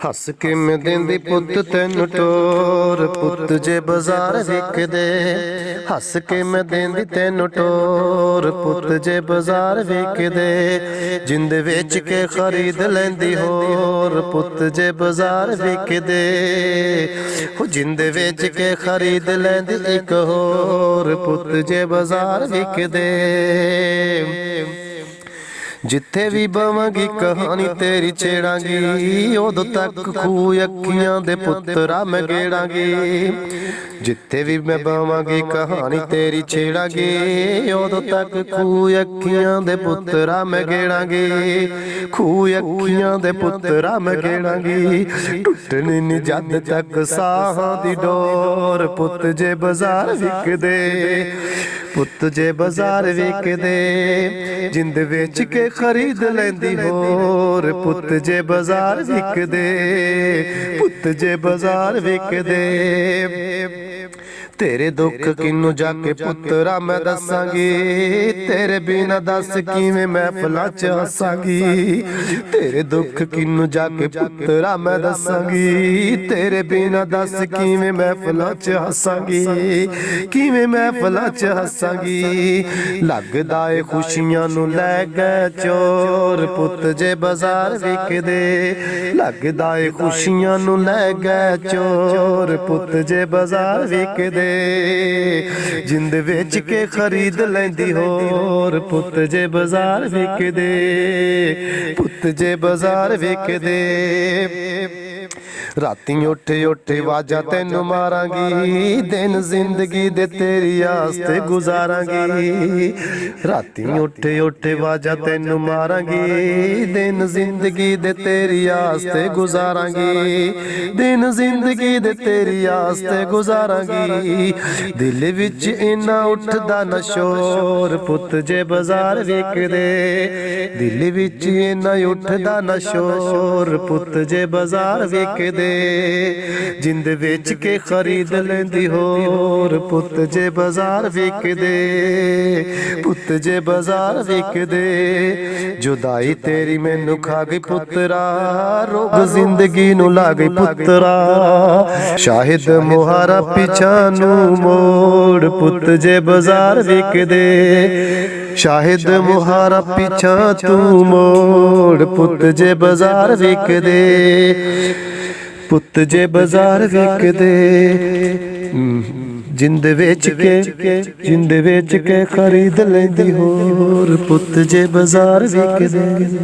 हस के मैं देंदी पुत तेन टोर पुत जे बाजार विकदे। हस के मैं देंदी तेन टोर पुत जे बाजार विकदे। जिंद वेच के खरीद लेंदी होर पुत जे बाजार विकदे। जिंद वेच के खरीद लेंदी एक होर पुत जे बाजार विकदे। जिथे भी बवांगी कहानी तेरी छेड़ांगी उदों तक खूह अखियां दे पुत्तरा मैं गेड़ांगी। जिथे भी मैं बवांगी कहानी तेरी छेड़ांगी उदों तक खूह अखियां दे पुत्तरा मैं गेड़ांगी। खूह अखियां दे पुत्तरा मैं गेड़ांगी। टुटनी नी जद तक साहां दी डोर पुत जे बाजार विकदे। पुत जे बाजार विकदे। जिंद वेच के खरीद लेंदी होर पुत जे बाजार विकदे। पुत जे बाजार विकदे। तेरे दुख किनू जाके पुत्तरा मैं दसांगी। तेरे बिना दस किवें महफिलां च हसांगी। तेरे दुख किनू जाके पुत्तरा मैं दसांगी। तेरे बिना दस किवें महफिलां च हसांगी। किवें महफिलां च हसांगी। लगदा ए खुशियां नू लै गए चोर पुत जे बाजार विकदे। लगदा ए खुशियां नू लै गए चोर पुत जे बाजार विकदे। जिंद वेच के खरीद लेंदी होर पुत जे बाजार विकदे। पुत जे बाजार विकदे। राती उठ उठ वाजा तेनू मारांगी। दिन जिंदगी दे तेरी आस्ते गुजारांगी। राती उठ उठ वाजा तेनू मारांगी। दिन जिंदगी दे तेरी आस्ते गुजारांगी। दिन जिंदगी दे तेरी आस्ते गुजारांगी। दिल विच इन्ना उठदा न शोर पुत जे बाजार विकदे। दिल विच इन्ना उठदा न शोर पुत जे बाजार विकदे। जिंद वेच के खरीद लेंदी होर पुत जे बाजार विकदे। पुत जे बाजार विकदे। जुदाई तेरी मैनू खा गई पुत्तरा। रोग जिंदगी नू ला गई पुत्तरा। शाहिद मुहारा पिछा नू मोड़ पुत जे बाजार विकदे। शाहिद मुहारा पिछा तू मोड़ पुत जे बाजार विकदे। पुत जे बाजार विकदे। जिंद वेच के खरीद लेंदी होर पुत जे बाजार विकदे।